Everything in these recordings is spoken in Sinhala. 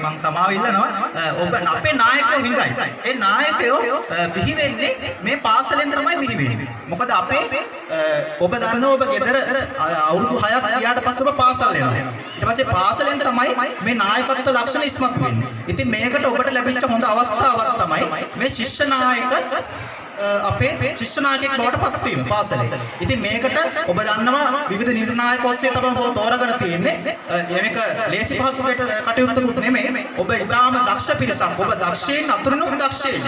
මං සමාව ඉල්ලනවා ඔබ අපේ නායකයෝ හිඟයි. ඒ නායකයෝ බිහි වෙන්නේ මේ පාසලෙන් තමයි බිහි වෙන්නේ. මොකද අපේ ඔබ දන්නවා ඔබ ගෙදර අවුරුදු 6ක් ගියාට පස්සේ ඔබ පාසල් යනවා. ඊට පස්සේ පාසලෙන් තමයි මේ නායකත්ව ලක්ෂණ ඉස්මතු වෙන්නේ. ඉතින් මේකට ඔබට ලැබිච්ච හොඳ අවස්ථාවක් තමයි මේ ශිෂ්‍ය නායක අපේ ශිෂ්‍ය නායකයෙක් බවට පත් වීම පාසලේ. ඉතින් මේකට ඔබ දන්නවා විවිධ නිර්ණායක ඔස්සේ තමයි තෝරාගෙන තියෙන්නේ. මේක ලේසි පහසුකට කටයුත්තකුත් නෙමෙයි. ඔබ ඉතාම දක්ෂ පිරිසක්. ඔබ දක්ෂයින් අතුරිනුත් දක්ෂයින්.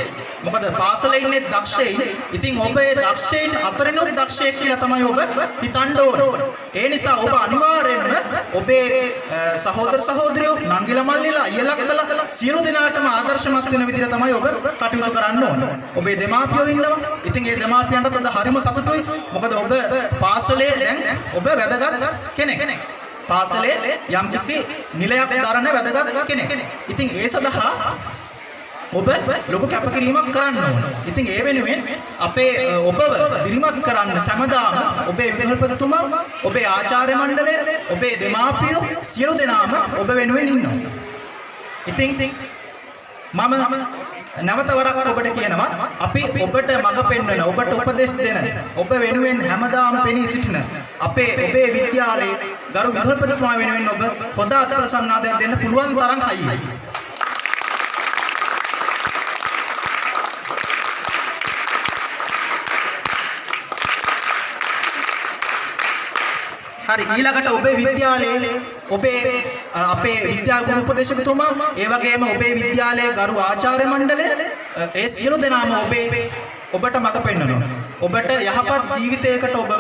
මොකද පාසලේ ඉන්නේ දක්ෂයින්. ඉතින් ඔබ ඒ දක්ෂයින් අතරිනුත් දක්ෂයෙක් කියලා තමයි ඔබ හිතන්න ඕන. ඒ නිසා ඔබ අනිවාර්යයෙන්ම ඔබේ සහෝදර සහෝදරියෝ නංගිලා මල්ලිලා අයියලා අක්කලා සියලු දෙනාටම ආදර්ශමත් වෙන විදිහට තමයි ඔබ කටයුතු කරන්න ඕන. ඔබේ දෙමාපියෝ ඉන්නවා. ඉතින් ඒ දෙමාපියන්ට අද හරිම සතුටුයි. මොකද ඔබ පාසලේ දැන් ඔබ වැදගත් කෙනෙක්. පාසලේ යම්කිසි නිලයක් දරන වැදගත් කෙනෙක්. ඉතින් ඒ සඳහා ඔබ ලොකු කැපකිරීමක් කරන්න ඕන. ඉතින් ඒ වෙනුවෙන් අපේ ඔබව දිරිමත් කරන්න සෑමදාම ඔබේ විදුහල්පතිතුමා, ඔබේ ආචාර්ය මණ්ඩලය, ඔබේ දෙමාපියෝ සියලු දෙනාම ඔබ වෙනුවෙන් ඉන්නවා. ඉතින් මම නැවත වරක් ඔබට කියනවා අපි ඔබට මඟ පෙන්වන, ඔබට උපදෙස් දෙන, ඔබ වෙනුවෙන් හැමදාම පෙනී සිටින ඔබේ විද්‍යාලයේ ගරු විදුහල්පතිතුමා වෙනුවෙන් ඔබ හොඳ අත්ප්‍රසන්නාදයක් දෙන්න පුළුවන් තරම් හයියි. හරි, ඊළඟට ඔබේ විද්‍යාලයේ අපේ විද්‍යා ගුරු උපදේශකතුමා, ඒ වගේම ඔබේ විද්‍යාලයේ ගරු ආචාර්ය මණ්ඩලය, ඒ සියලු දෙනාම ඔබට මඟ පෙන්වනවා. ඔබට යහපත් ජීවිතයකට ඔබව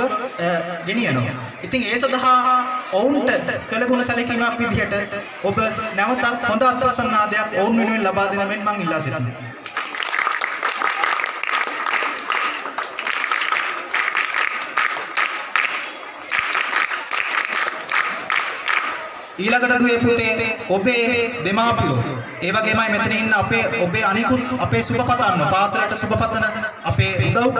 ගෙනියනවා. ඉතින් ඒ සඳහා ඔවුන්ට කළගුණ සැලකීමක් විදිහට ඔබ නැවතත් හොඳ අත්ප්‍රසන්නාදයක් ඔවුන් වෙනුවෙන් ලබා දෙන මෙන් මම ඉල්ලා සිටිනවා. ඊළඟට දුවේ පුතේ ඔබේ දෙමාපියෝ, ඒ වගේමයි මෙතන ඉන්න ඔබේ අනිකුත් අපේ සුබපතන්න, පාසලට සුබපතන අපේ උදව්